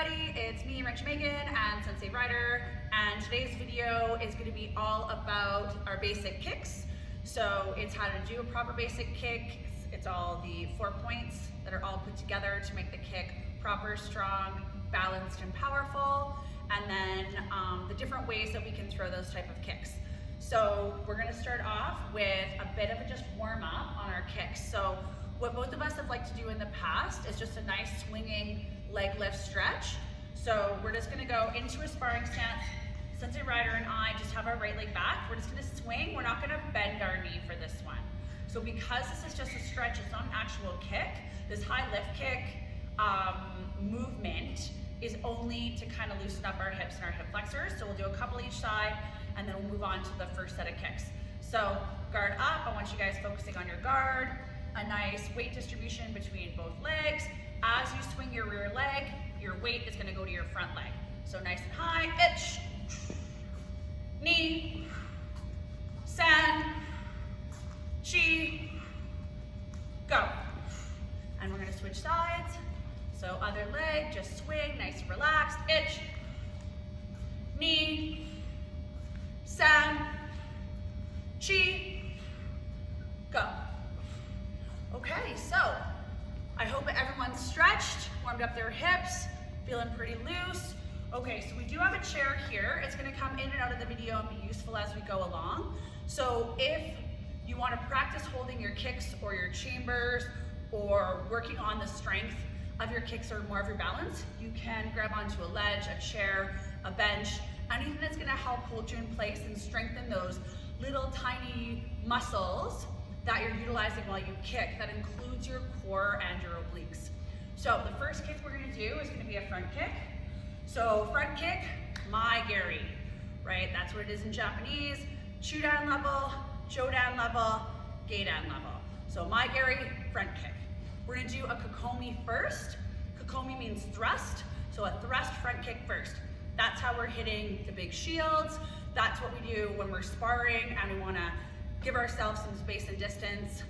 everybody, it's me, Rich Megan, and Sensei Ryder, and today's video is going to be all about our basic kicks. So it's how to do a proper basic kick. It's all the 4 points that are all put together to make the kick proper, strong, balanced, and powerful, and then the different ways that we can throw those type of kicks. So we're going to start off with a bit of a just warm up on our kicks. So what both of us have liked to do in the past is just a nice swinging leg lift stretch. So we're just gonna go into a sparring stance. Sensei Ryder and I just have our right leg back. We're just gonna swing. We're not gonna bend our knee for this one. So because this is just a stretch, it's not an actual kick, this high lift kick movement is only to kind of loosen up our hips and our hip flexors. So we'll do a couple each side and then we'll move on to the first set of kicks. So guard up, I want you guys focusing on your guard. A nice weight distribution between both legs. As you swing your rear leg, your weight is gonna go to your front leg. So nice and high, itch, knee, san, chi, go. And we're gonna switch sides. So other leg, just swing, nice and relaxed, itch, knee, san, chi, go. Okay, so I hope everyone's stretched, warmed up their hips, feeling pretty loose. Okay, so we do have a chair here. It's gonna come in and out of the video and be useful as we go along. So if you wanna practice holding your kicks or your chambers or working on the strength of your kicks or more of your balance, you can grab onto a ledge, a chair, a bench, anything that's gonna help hold you in place and strengthen those little tiny muscles that you're utilizing while you kick. That includes your core and your obliques. So the first kick we're gonna do is gonna be a front kick. So front kick, mai geri, right? That's what it is in Japanese. Chudan level, jodan level, geidan level. So mai geri, front kick. We're gonna do a kokomi first. Kokomi means thrust, so a thrust front kick first. That's how we're hitting the big shields. That's what we do when we're sparring and we wanna give ourselves some space and distance,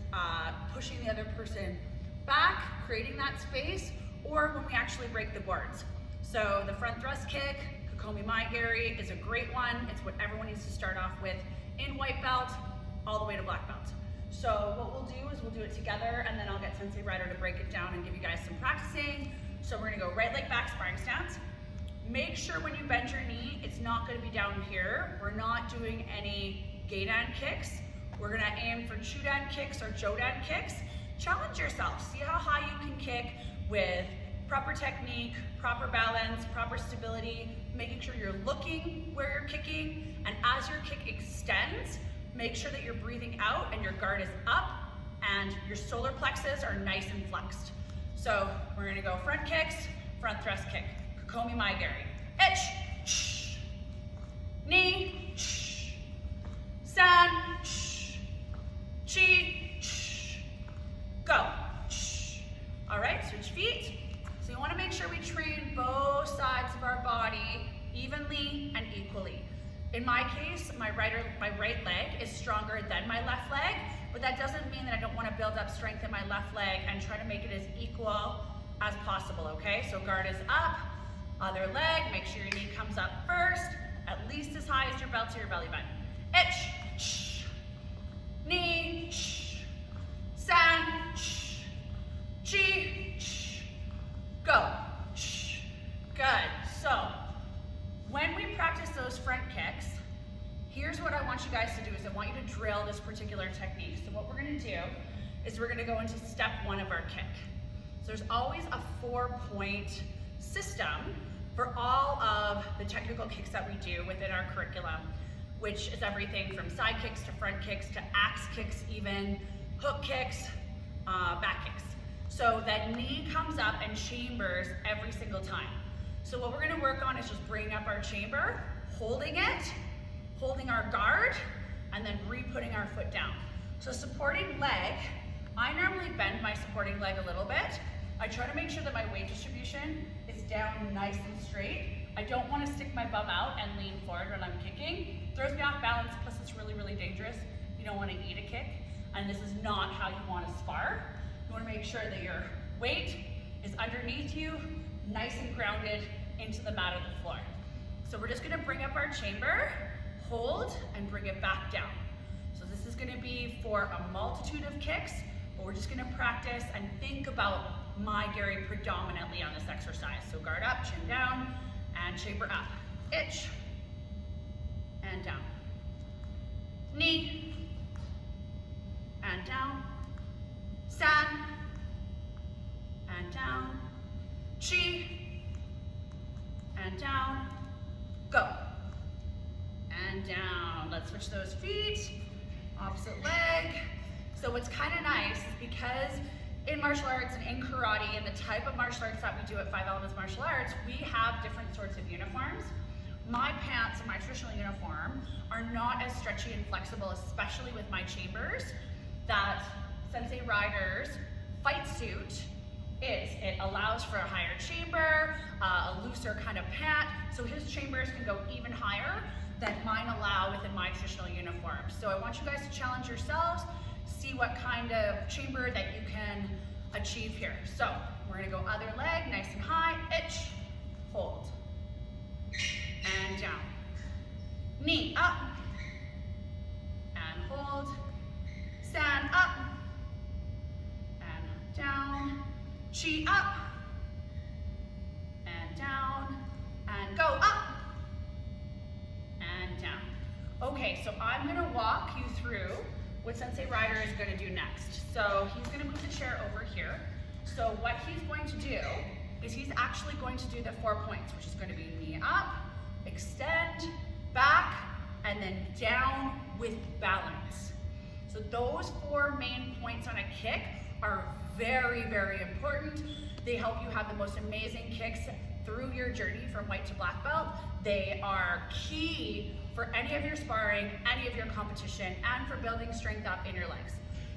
pushing the other person back, creating that space, or when we actually break the boards. So the front thrust kick, kokomi mai geri, is a great one. It's what everyone needs to start off with in white belt, all the way to black belt. So what we'll do is we'll do it together, and then I'll get Sensei Ryder to break it down and give you guys some practicing. So we're gonna go right leg back, sparring stance. Make sure when you bend your knee, it's not gonna be down here. We're not doing any geidan kicks. We're gonna aim for chudan kicks or jodan kicks. Challenge yourself, see how high you can kick with proper technique, proper balance, proper stability, making sure you're looking where you're kicking, and as your kick extends, make sure that you're breathing out and your guard is up and your solar plexus are nice and flexed. So we're gonna go front kicks, front thrust kick, kokomi mai geri. Itch, knee, san, chi, go. All right, switch feet. So you wanna make sure we train both sides of our body evenly and equally. In my case, my right leg is stronger than my left leg, but that doesn't mean that I don't wanna build up strength in my left leg and try to make it as equal as possible, okay? So guard is up, other leg, make sure your knee comes up first, at least as high as your belt to your belly button. Itch, knee, san, chi, go. Good. So when we practice those front kicks, here's what I want you guys to do is I want you to drill this particular technique. So what we're gonna do is we're gonna go into step one of our kick. So there's always a 4-point system for all of the technical kicks that we do within our curriculum, which is everything from side kicks to front kicks to axe kicks even, hook kicks, back kicks. So that knee comes up and chambers every single time. So what we're gonna work on is just bringing up our chamber, holding it, holding our guard, and then re-putting our foot down. So supporting leg, I normally bend my supporting leg a little bit. I try to make sure that my weight distribution is down nice and straight. I don't wanna stick my bum out and lean forward when I'm kicking. It throws me off balance, plus it's really, really dangerous. You don't wanna eat a kick, and this is not how you wanna spar. You wanna make sure that your weight is underneath you, nice and grounded, into the mat of the floor. So we're just gonna bring up our chamber, hold, and bring it back down. So this is gonna be for a multitude of kicks, but we're just gonna practice and think about my Gary predominantly on this exercise. So guard up, chin down, and chamber up. Itch, and down. Knee, and down. San, and down. Chi, and down. Go. And down. Let's switch those feet. Opposite leg. So what's kind of nice is because in martial arts and in karate and the type of martial arts that we do at 5 Elements Martial Arts, we have different sorts of uniforms. My pants and my traditional uniform are not as stretchy and flexible, especially with my chambers, that Sensei Rider's fight suit is. It allows for a higher chamber, a looser kind of pant, so his chambers can go even higher than mine allow within my traditional uniform. So I want you guys to challenge yourselves, see what kind of chamber that you can achieve here. So we're gonna go other leg, nice and high, itch, hold, and down. Knee up, and hold, stand up, and down, chi up, and down, and go up, and down. Okay, so I'm gonna walk you through what Sensei Rider is gonna do next. So he's gonna move the chair over here. So what he's going to do is he's actually going to do the 4 points, which is gonna be knee up, extend, back, and then down with balance. So those 4 main points on a kick are very, very important. They help you have the most amazing kicks through your journey from white to black belt. They are key for any of your sparring, any of your competition, and for building strength up in your legs.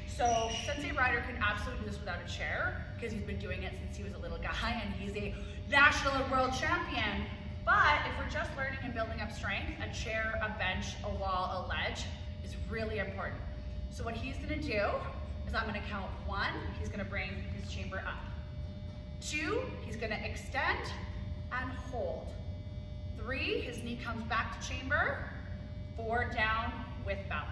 So Sensei Rider can absolutely do this without a chair because he's been doing it since he was a little guy and he's a national and world champion. But if we're just learning and building up strength, a chair, a bench, a wall, a ledge is really important. So what he's gonna do is I'm gonna count 1, he's gonna bring his chamber up. 2, he's gonna extend and hold. 3, his knee comes back to chamber. 4, down with balance.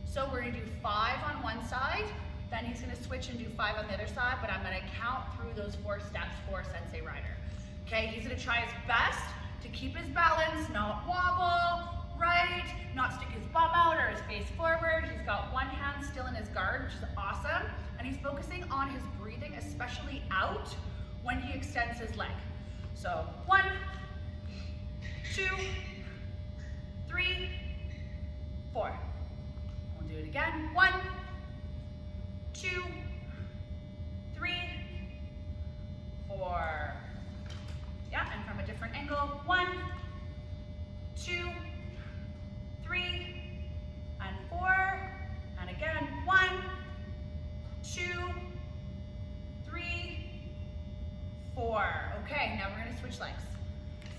So we're gonna do 5 on one side, then he's gonna switch and do 5 on the other side, but I'm gonna count through those 4 steps for Sensei Rider. Okay, he's gonna try his best to keep his balance, not wobble, right, not stick his bum out or his face forward. He's got one hand still in his guard, which is awesome, and he's focusing on his breathing, especially out when he extends his leg. So 1, 2, 3, 4. We'll do it again. 1, 2, 3, 4. Yeah, and from a different angle. 1, 2, 3, and 4. And again, 1, 2, 3, 4. Okay, now we're gonna switch legs.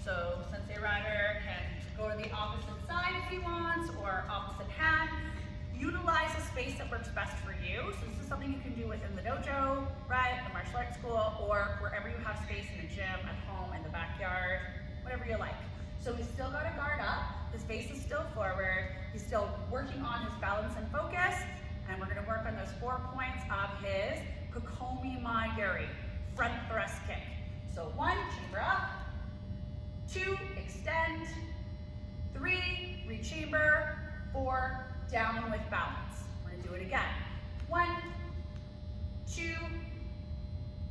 So Sensei Rider can go to the opposite side if he wants, or opposite hand. Utilize a space that works best for you. So this is something you can do within the dojo, right, the martial arts school, or wherever you have space in the gym, at home, in the backyard, whatever you like. So he's still got a guard up, his face is still forward, he's still working on his balance and focus, and we're gonna work on those 4 points of his Kokomi Mai Gari, front thrust kick. So 1, chamber up, 2, extend, 3, rechamber, 4, down with balance. We're gonna do it again. 1, 2,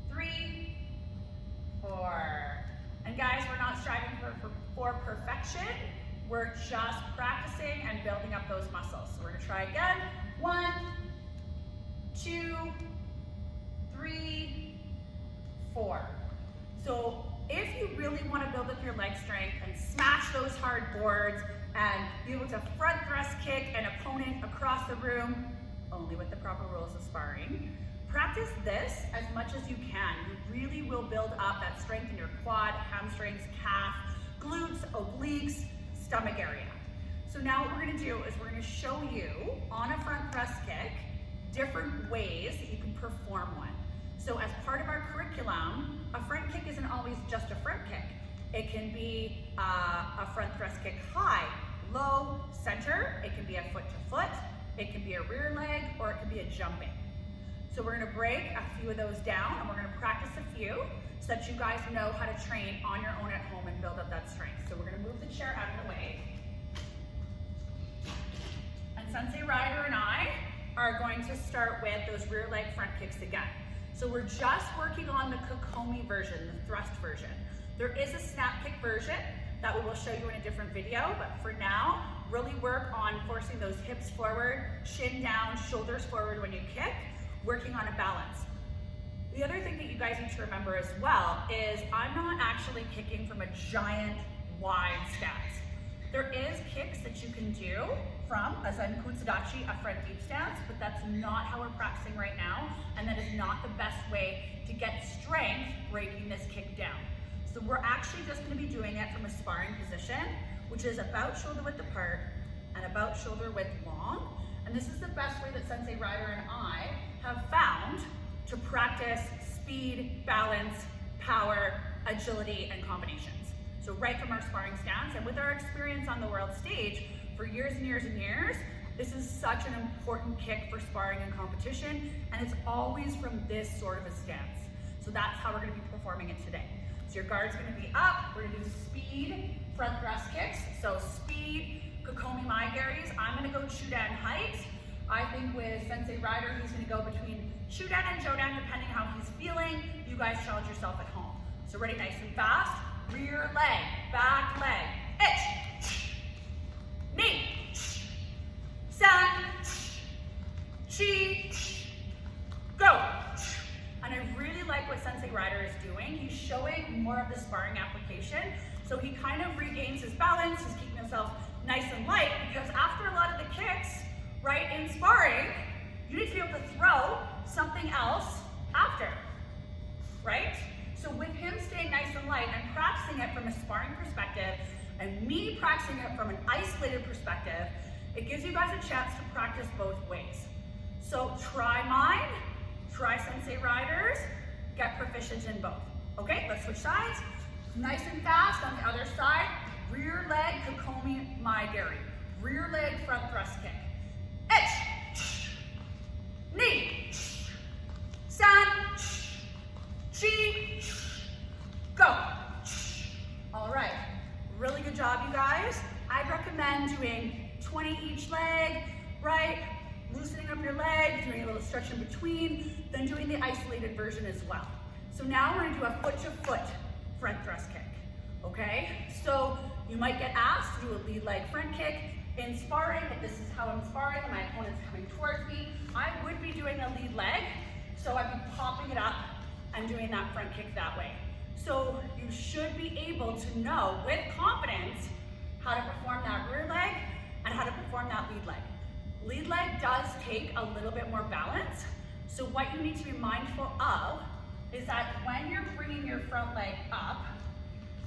3, 4. And guys, we're not striving for perfection. We're just practicing and building up those muscles. So we're gonna try again. 1, 2, 3, 4. So if you really want to build up your leg strength and smash those hard boards and be able to front thrust kick an opponent across the room, only with the proper rules of sparring, practice this as much as you can. You really will build up that strength in your quad, hamstrings, calf, glutes, obliques, stomach area. So now what we're gonna do is we're gonna show you on a front thrust kick different ways that you can perform one. So as part of our curriculum, a front kick isn't always just a front kick. It can be a front thrust kick high, low, center. It can be a foot to foot. It can be a rear leg, or it can be a jumping. So we're gonna break a few of those down, and we're gonna practice a few so that you guys know how to train on your own at home and build up that strength. So we're gonna move the chair out of the way. And Sensei Ryder and I are going to start with those rear leg front kicks again. So we're just working on the Kokomi version, the thrust version. There is a snap kick version that we will show you in a different video, but for now, really work on forcing those hips forward, chin down, shoulders forward when you kick, working on a balance. The other thing that you guys need to remember as well is I'm not actually kicking from a giant wide stance. There is kicks that you can do from a Zen Kutsadachi, a front deep stance, but that's not how we're practicing right now, and that is not the best way to get strength breaking this kick down. So we're actually just gonna be doing it from a sparring position, which is about shoulder width apart and about shoulder width long. And this is the best way that Sensei Ryder and I have found to practice speed, balance, power, agility, and combinations. So right from our sparring stance, and with our experience on the world stage for years and years and years, this is such an important kick for sparring and competition, and it's always from this sort of a stance. So that's how we're gonna be performing it today. So your guard's gonna be up, we're gonna do speed, front thrust kicks. So speed, Kokomi Mai-garis. I'm gonna go Chudan height. I think with Sensei Ryder, he's gonna go between Chudan and Jodan, depending how he's feeling. You guys challenge yourself at home. So ready, nice and fast. Rear leg, back leg, itch, knee, san, chi, go. And I really like what Sensei Ryder is doing. He's showing more of the sparring application. So he kind of regains his balance, he's keeping himself nice and light, because after a lot of the kicks, right, in sparring, you need to be able to throw something else after, right? So with him staying nice and light and practicing it from a sparring perspective, and me practicing it from an isolated perspective, it gives you guys a chance to practice both ways. So try mine, try Sensei Ryder's, get proficient in both. Okay, let's switch sides. Nice and fast on the other side. Rear leg Kokomi Mai-gari. Rear leg front thrust kick. Itch, knee, san, chi, go. All right, really good job, you guys. I'd recommend doing 20 each leg, right? Loosening up your legs, doing a little stretch in between, then doing the isolated version as well. So now we're gonna do a foot to foot front thrust kick, okay? So you might get asked to do a lead leg front kick in sparring. If this is how I'm sparring, my opponent's coming towards me, I would be doing a lead leg, so I'd be popping it up and doing that front kick that way. So you should be able to know with confidence how to perform that rear leg and how to perform that lead leg. Lead leg does take a little bit more balance, so what you need to be mindful of is that when you're bringing your front leg up,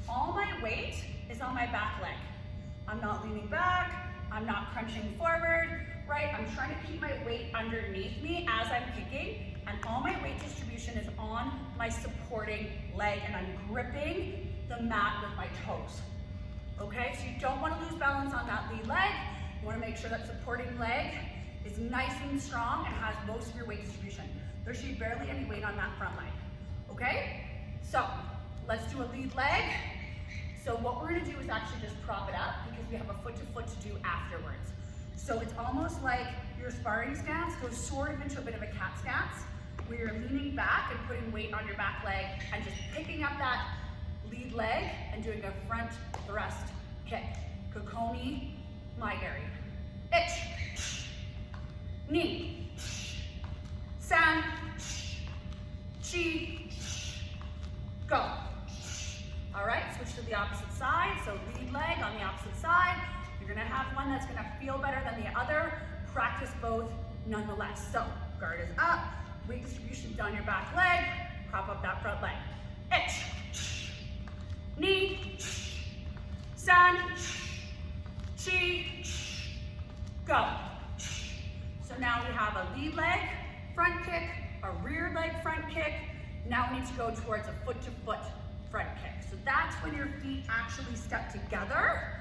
all my weight is on my back leg. I'm not leaning back, I'm not crunching forward, right? I'm trying to keep my weight underneath me as I'm kicking, and all my weight distribution is on my supporting leg, and I'm gripping the mat with my toes. Okay, so you don't want to lose balance on that lead leg. You want to make sure that supporting leg is nice and strong and has most of your weight distribution. There should be barely any weight on that front leg. Okay, so let's do a lead leg. So what we're going to do is actually just prop it up, because we have a foot to foot to do afterwards. So it's almost like your sparring stance goes sort of into a bit of a cat stance, where you're leaning back and putting weight on your back leg and just picking up that lead leg and doing a front thrust kick. Kokomi Mai-gari. Itch, knee, san, chi, go. All right, switch to the opposite side. So lead leg on the opposite side. You're gonna have one that's gonna feel better than the other. Practice both nonetheless. So guard is up, weight distribution down your back leg, prop up that front leg. Itch, knee, san, chi, go. So now we have a lead leg front kick, a rear leg front kick. Now we need to go towards a foot to foot front kick. So that's when your feet actually step together,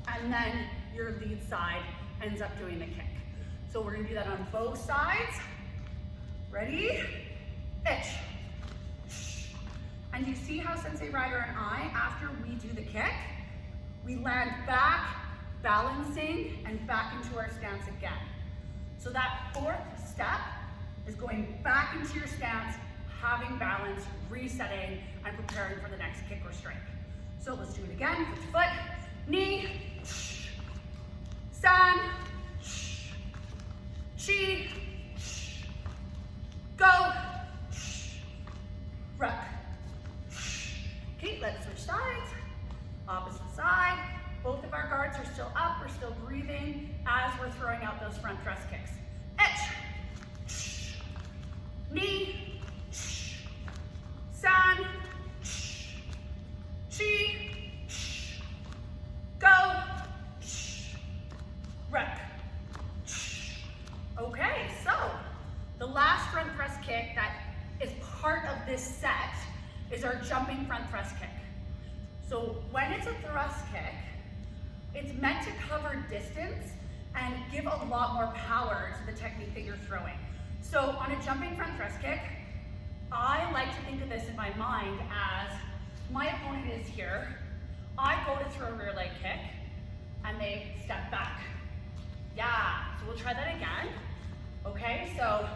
and then your lead side ends up doing the kick. So we're gonna do that on both sides. Ready? Itch. And you see how Sensei Ryder and I, after we do the kick, we land back, balancing, and back into our stance again. So that fourth step is going back into your stance, having balance, resetting, and preparing for the next kick or strike. So let's do it again. Foot to foot, knee, san, chi, go, rep. Okay, let's switch sides. Opposite side. Both of our guards are still up. We're still breathing as we're throwing out those front thrust kicks. Itch, knee, san, chi, go, rep. Okay, so the last front thrust kick that is part of this set is our jumping front thrust kick. So when it's a thrust kick, it's meant to cover distance and give a lot more power to the technique that you're throwing. So on a jumping front thrust kick, I like to think of this in my mind as my opponent is here, I go to throw a rear leg kick, and they step back. Yeah, so we'll try that again. Okay, so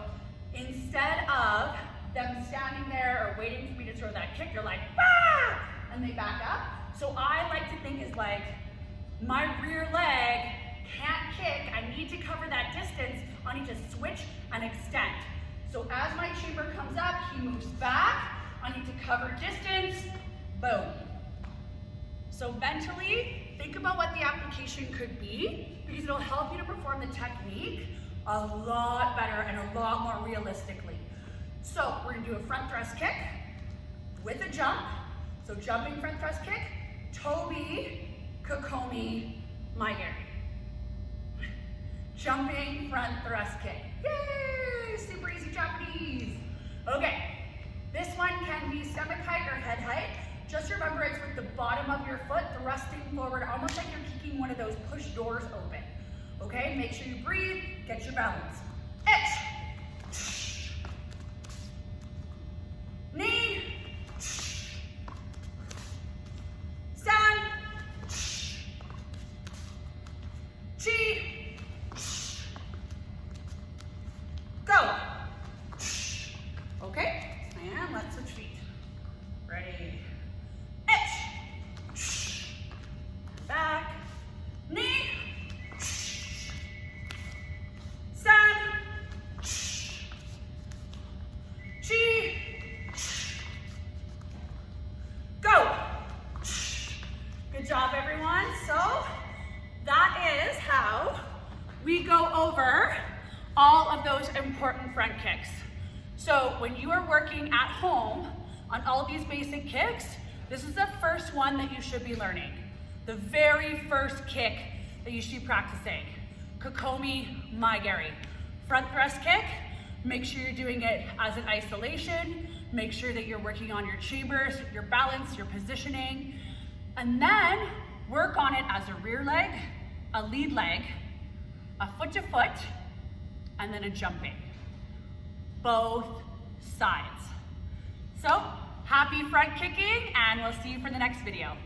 instead of them standing there or waiting for me to throw that kick, you're like, bah! And they back up. So I like to think is like, my rear leg can't kick, I need to cover that distance, I need to switch and extend. So as my chamber comes up, he moves back, I need to cover distance, boom. So mentally, think about what the application could be, because it'll help you to perform the technique a lot better and a lot more realistically. So we're gonna do a front thrust kick with a jump. So jumping front thrust kick, Toby, Kokomi, Maigari. Jumping front thrust kick. Yay! Super easy Japanese. Okay, this one can be stomach height or head height. Just remember it's with the bottom of your foot thrusting forward, almost like you're kicking one of those push doors open. Okay, make sure you breathe, get your balance. Itch. Knee. San. Chi. Go. Okay, and let's switch feet. Ready. Itch. Back. Knee. San. Chi. Go. Good job, everyone. So that is how we go over all of those important front kicks. So when you are working at home on all these basic kicks, this is the first one that you should be learning. The very first kick that you should be practicing. Kokomi Maigari. Front thrust kick, make sure you're doing it as an isolation, make sure that you're working on your chambers, your balance, your positioning, and then work on it as a rear leg, a lead leg, a foot to foot, and then a jumping. Both sides. So, happy front kicking, and we'll see you for the next video.